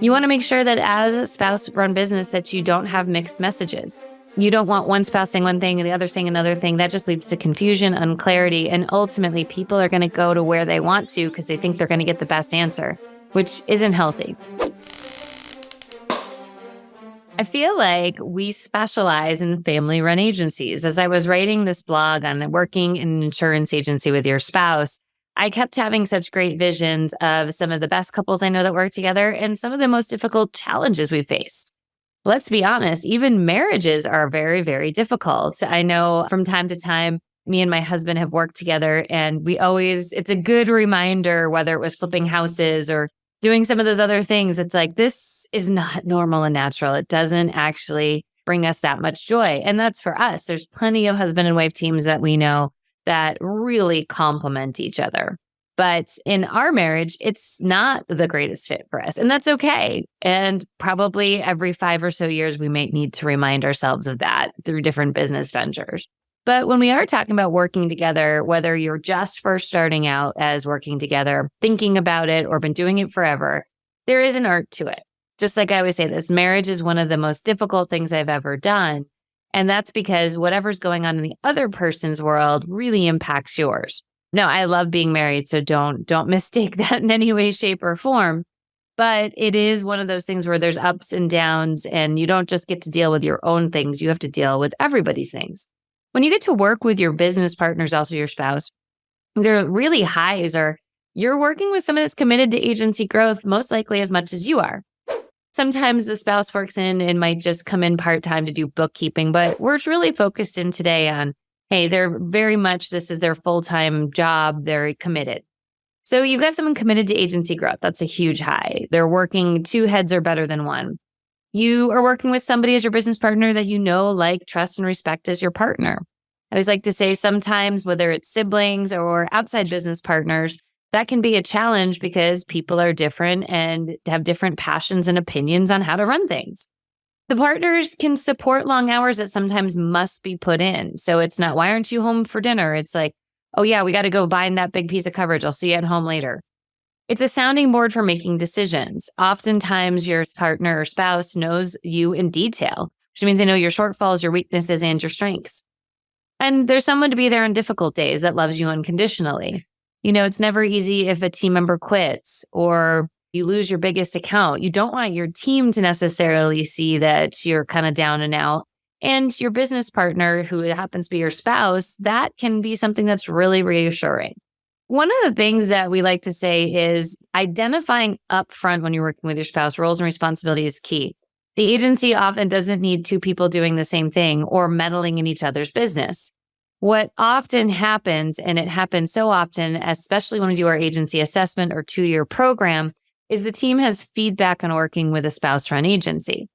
You want to make sure that as a spouse-run business that you don't have mixed messages. You don't want one spouse saying one thing and the other saying another thing. That just leads to confusion, unclarity, and ultimately people are going to go to where they want to because they think they're going to get the best answer, which isn't healthy. I feel like we specialize in family-run agencies. As I was writing this blog on working in an insurance agency with your spouse, I kept having such great visions of some of the best couples I know that work together and some of the most difficult challenges we faced. Let's be honest, even marriages are very, very difficult. I know from time to time, me and my husband have worked together and it's a good reminder, whether it was flipping houses or doing some of those other things. It's like, this is not normal and natural. It doesn't actually bring us that much joy. And that's for us. There's plenty of husband and wife teams that we know that really complement each other. But in our marriage, it's not the greatest fit for us. And that's okay. And probably every 5 or so years, we may need to remind ourselves of that through different business ventures. But when we are talking about working together, whether you're just first starting out as working together, thinking about it, or been doing it forever, there is an art to it. Just like I always say this, marriage is one of the most difficult things I've ever done. And that's because whatever's going on in the other person's world really impacts yours. No, I love being married, so don't mistake that in any way, shape, or form. But it is one of those things where there's ups and downs, and you don't just get to deal with your own things. You have to deal with everybody's things. When you get to work with your business partners, also your spouse, the really highs are you're working with someone that's committed to agency growth, most likely as much as you are. Sometimes the spouse works in and might just come in part-time to do bookkeeping, but we're really focused in today on, hey, this is their full-time job. They're committed. So you've got someone committed to agency growth. That's a huge high. They're working 2 heads are better than one. You are working with somebody as your business partner that you know, like, trust, and respect as your partner. I always like to say sometimes, whether it's siblings or outside business partners, that can be a challenge because people are different and have different passions and opinions on how to run things. The partners can support long hours that sometimes must be put in. So it's not, why aren't you home for dinner? It's like, oh yeah, we got to go bind that big piece of coverage. I'll see you at home later. It's a sounding board for making decisions. Oftentimes your partner or spouse knows you in detail, which means they know your shortfalls, your weaknesses, and your strengths. And there's someone to be there on difficult days that loves you unconditionally. You know, it's never easy if a team member quits or you lose your biggest account. You don't want your team to necessarily see that you're kind of down and out. And your business partner, who happens to be your spouse, that can be something that's really reassuring. One of the things that we like to say is identifying upfront when you're working with your spouse, roles and responsibilities is key. The agency often doesn't need 2 people doing the same thing or meddling in each other's business. What often happens, and it happens so often, especially when we do our agency assessment or 2-year program, is the team has feedback on working with a spouse-run agency.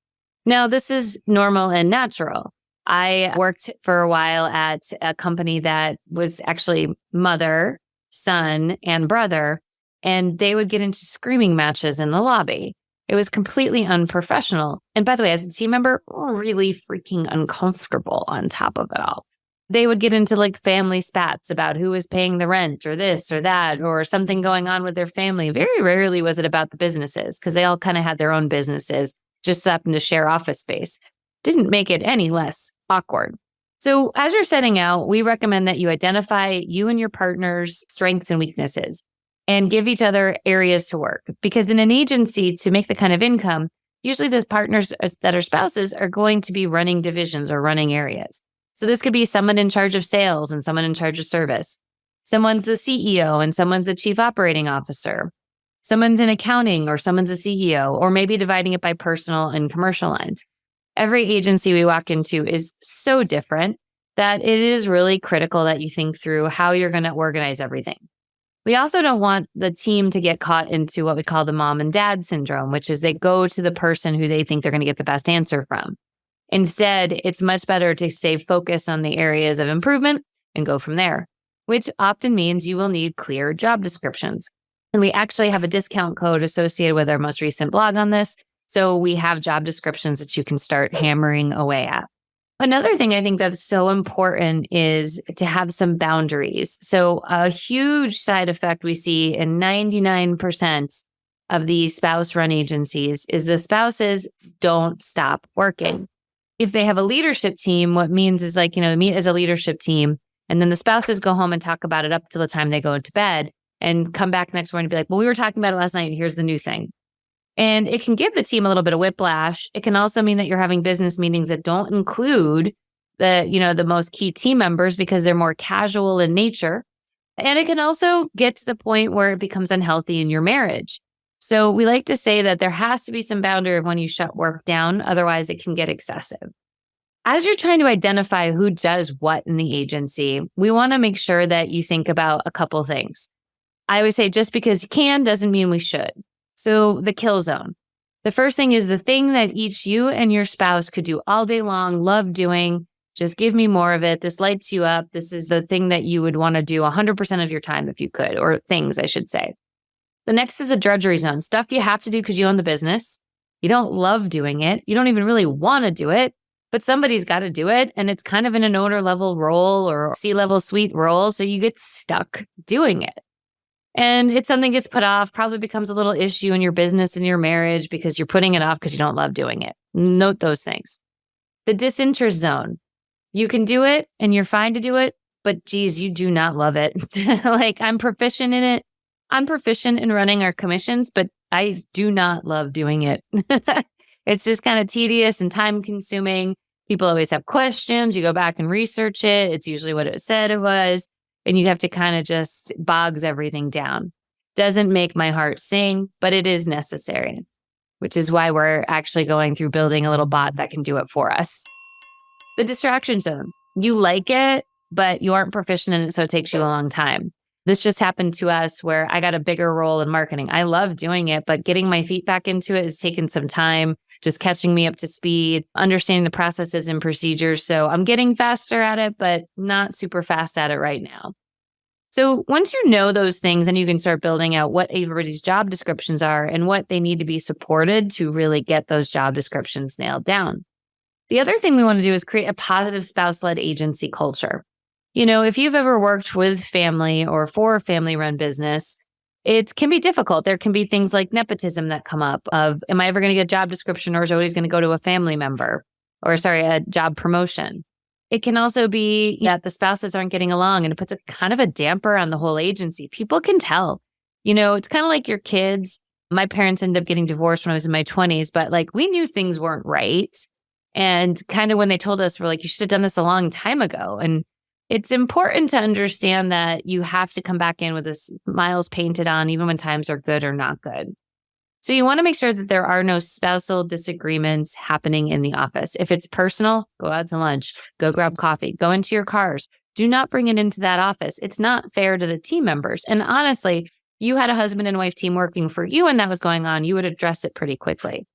Now, this is normal and natural. I worked for a while at a company that was actually mother, son, and brother, and they would get into screaming matches in the lobby. It was completely unprofessional. And by the way, as a team member, really freaking uncomfortable on top of it all. They would get into like family spats about who was paying the rent or this or that or something going on with their family. Very rarely was it about the businesses because they all kind of had their own businesses, just happened to share office space. Didn't make it any less awkward. So as you're setting out, we recommend that you identify you and your partner's strengths and weaknesses and give each other areas to work. Because in an agency, to make the kind of income, usually the partners that are spouses are going to be running divisions or running areas. So this could be someone in charge of sales and someone in charge of service. Someone's the CEO and someone's the chief operating officer. Someone's in accounting or someone's a CEO, or maybe dividing it by personal and commercial lines. Every agency we walk into is so different that it is really critical that you think through how you're going to organize everything. We also don't want the team to get caught into what we call the mom and dad syndrome, which is they go to the person who they think they're going to get the best answer from. Instead, it's much better to stay focused on the areas of improvement and go from there, which often means you will need clear job descriptions. And we actually have a discount code associated with our most recent blog on this. So we have job descriptions that you can start hammering away at. Another thing I think that's so important is to have some boundaries. So a huge side effect we see in 99% of these spouse run agencies is the spouses don't stop working. If they have a leadership team, what means is meet as a leadership team, and then the spouses go home and talk about it up till the time they go to bed and come back next morning and be like, well, we were talking about it last night and here's the new thing. And it can give the team a little bit of whiplash. It can also mean that you're having business meetings that don't include the most key team members because they're more casual in nature. And it can also get to the point where it becomes unhealthy in your marriage. So we like to say that there has to be some boundary of when you shut work down. Otherwise, it can get excessive. As you're trying to identify who does what in the agency, we want to make sure that you think about a couple things. I always say just because you can doesn't mean we should. So the kill zone. The first thing is the thing that each you and your spouse could do all day long, love doing. Just give me more of it. This lights you up. This is the thing that you would want to do 100% of your time if you could, or things, I should say. The next is a drudgery zone. Stuff you have to do because you own the business. You don't love doing it. You don't even really want to do it, but somebody's got to do it. And it's kind of in an owner level role or C-level suite role. So you get stuck doing it. And it's something gets put off, probably becomes a little issue in your business and your marriage because you're putting it off because you don't love doing it. Note those things. The disinterest zone. You can do it and you're fine to do it, but geez, you do not love it. Like I'm proficient in it. I'm proficient in running our commissions, but I do not love doing it. It's just kind of tedious and time consuming. People always have questions. You go back and research it. It's usually what it said it was. And you have to kind of just bogs everything down. Doesn't make my heart sing, but it is necessary, which is why we're actually going through building a little bot that can do it for us. The distraction zone. You like it, but you aren't proficient in it, so it takes you a long time. This just happened to us where I got a bigger role in marketing. I love doing it, but getting my feet back into it has taken some time, just catching me up to speed, understanding the processes and procedures. So I'm getting faster at it, but not super fast at it right now. So once you know those things, then you can start building out what everybody's job descriptions are and what they need to be supported to really get those job descriptions nailed down. The other thing we want to do is create a positive spouse-led agency culture. If you've ever worked with family or for a family-run business, it can be difficult. There can be things like nepotism that come up of, am I ever going to get a job description or is it always going to go to a family member a job promotion? It can also be that the spouses aren't getting along and it puts a kind of a damper on the whole agency. People can tell. It's kind of like your kids. My parents ended up getting divorced when I was in my 20s, but we knew things weren't right. And kind of when they told us, we're like, you should have done this a long time ago. And it's important to understand that you have to come back in with the smiles painted on, even when times are good or not good. So you want to make sure that there are no spousal disagreements happening in the office. If it's personal, go out to lunch, go grab coffee, go into your cars. Do not bring it into that office. It's not fair to the team members. And honestly, you had a husband and wife team working for you and that was going on, you would address it pretty quickly.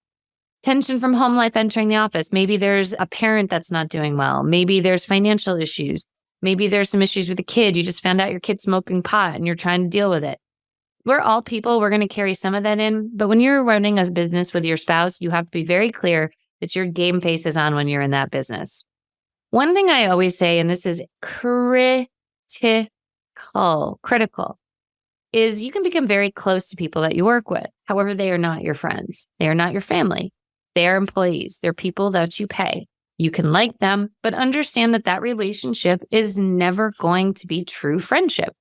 Tension from home life entering the office. Maybe there's a parent that's not doing well. Maybe there's financial issues. Maybe there's some issues with a kid. You just found out your kid's smoking pot and you're trying to deal with it. We're all people. We're going to carry some of that in. But when you're running a business with your spouse, you have to be very clear that your game face is on when you're in that business. One thing I always say, and this is critical, is you can become very close to people that you work with. However, they are not your friends. They are not your family. They are employees. They're people that you pay. You can like them, but understand that that relationship is never going to be true friendship.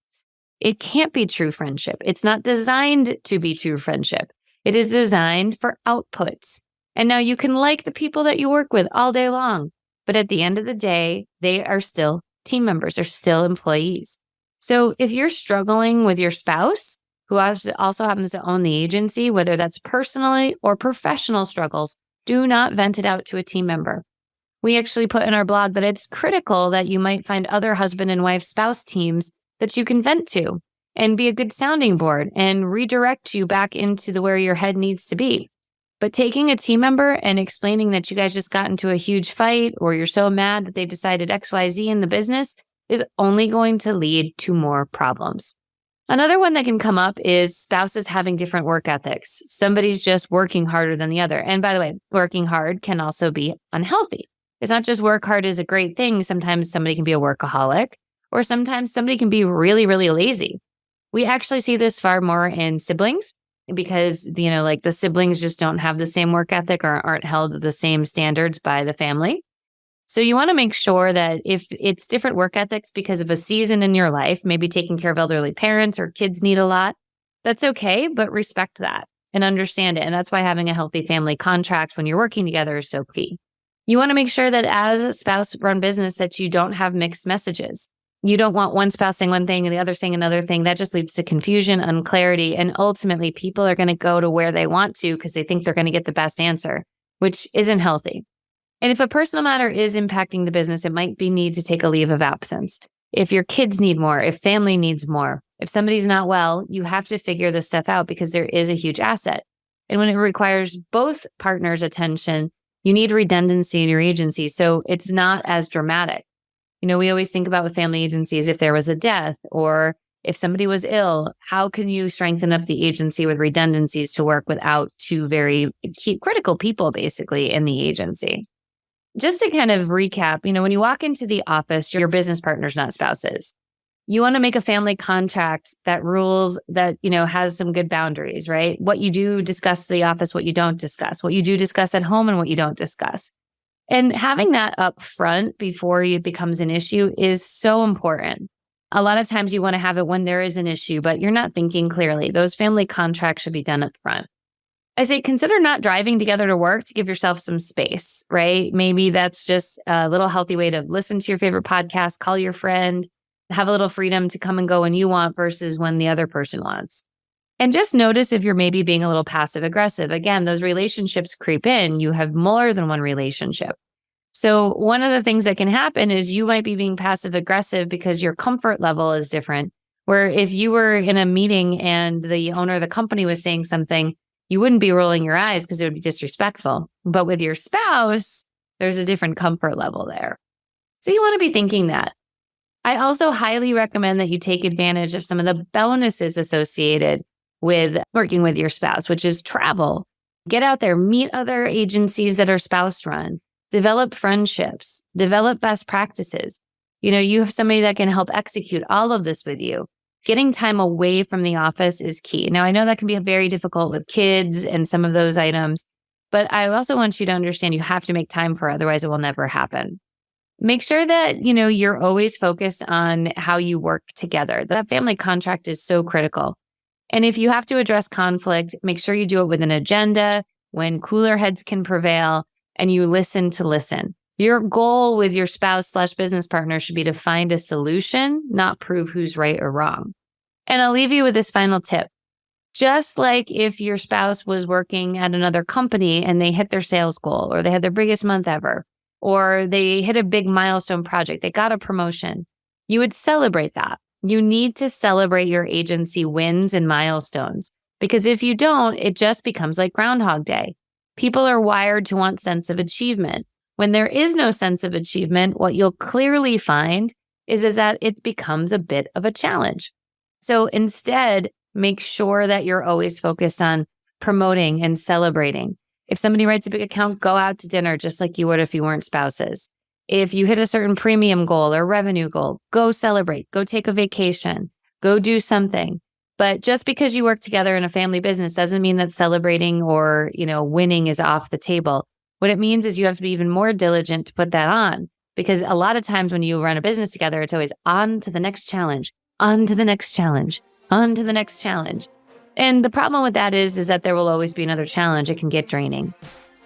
It can't be true friendship. It's not designed to be true friendship. It is designed for outputs. And now you can like the people that you work with all day long, but at the end of the day, they are still team members, they're still employees. So if you're struggling with your spouse, who also happens to own the agency, whether that's personally or professional struggles, do not vent it out to a team member. We actually put in our blog that it's critical that you might find other husband and wife spouse teams that you can vent to and be a good sounding board and redirect you back into where your head needs to be. But taking a team member and explaining that you guys just got into a huge fight or you're so mad that they decided XYZ in the business is only going to lead to more problems. Another one that can come up is spouses having different work ethics. Somebody's just working harder than the other. And by the way, working hard can also be unhealthy. It's not just work hard is a great thing. Sometimes somebody can be a workaholic, or sometimes somebody can be really, really lazy. We actually see this far more in siblings. because, like the siblings just don't have the same work ethic or aren't held to the same standards by the family. So you want to make sure that if it's different work ethics because of a season in your life, maybe taking care of elderly parents or kids need a lot, that's okay, but respect that and understand it. And that's why having a healthy family contract when you're working together is so key. You want to make sure that as a spouse-run business that you don't have mixed messages. You don't want one spouse saying one thing and the other saying another thing. That just leads to confusion, unclarity, and ultimately people are going to go to where they want to because they think they're going to get the best answer, which isn't healthy. And if a personal matter is impacting the business, it might be need to take a leave of absence. If your kids need more, if family needs more, if somebody's not well, you have to figure this stuff out because there is a huge asset. And when it requires both partners' attention, you need redundancy in your agency. So it's not as dramatic. We always think about with family agencies, if there was a death or if somebody was ill, how can you strengthen up the agency with redundancies to work without two very key, critical people basically in the agency? Just to kind of recap, when you walk into the office, your business partners, not spouses. You want to make a family contract that rules that, has some good boundaries, right? What you do discuss in the office, what you don't discuss, what you do discuss at home and what you don't discuss. And having that up front before it becomes an issue is so important. A lot of times you want to have it when there is an issue, but you're not thinking clearly. Those family contracts should be done up front. I say consider not driving together to work to give yourself some space, right? Maybe that's just a little healthy way to listen to your favorite podcast, call your friend, have a little freedom to come and go when you want versus when the other person wants. And just notice if you're maybe being a little passive aggressive. Again, those relationships creep in. You have more than one relationship. So one of the things that can happen is you might be being passive aggressive because your comfort level is different. Where if you were in a meeting and the owner of the company was saying something, you wouldn't be rolling your eyes because it would be disrespectful. But with your spouse, there's a different comfort level there. So you want to be thinking that. I also highly recommend that you take advantage of some of the bonuses associated with working with your spouse, which is travel. Get out there, meet other agencies that are spouse run, develop friendships, develop best practices. You have somebody that can help execute all of this with you. Getting time away from the office is key. Now, I know that can be very difficult with kids and some of those items, but I also want you to understand you have to make time for it, otherwise it will never happen. Make sure that, you're always focused on how you work together. That family contract is so critical. And if you have to address conflict, make sure you do it with an agenda when cooler heads can prevail and you listen to listen. Your goal with your spouse/business partner should be to find a solution, not prove who's right or wrong. And I'll leave you with this final tip. Just like if your spouse was working at another company and they hit their sales goal or they had their biggest month ever, or they hit a big milestone project, they got a promotion, you would celebrate that. You need to celebrate your agency wins and milestones because if you don't, it just becomes like Groundhog Day. People are wired to want sense of achievement. When there is no sense of achievement, what you'll clearly find is that it becomes a bit of a challenge. So instead, make sure that you're always focused on promoting and celebrating. If somebody writes a big account, go out to dinner just like you would if you weren't spouses. If you hit a certain premium goal or revenue goal, go celebrate, go take a vacation, go do something. But just because you work together in a family business doesn't mean that celebrating or, winning is off the table. What it means is you have to be even more diligent to put that on because a lot of times when you run a business together, it's always on to the next challenge, on to the next challenge, on to the next challenge. And the problem with that is that there will always be another challenge. It can get draining.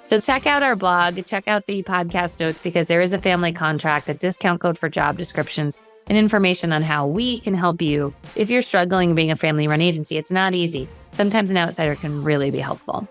So check out our blog, check out the podcast notes because there is a family contract, a discount code for job descriptions, and information on how we can help you if you're struggling being a family-run agency. It's not easy. Sometimes an outsider can really be helpful.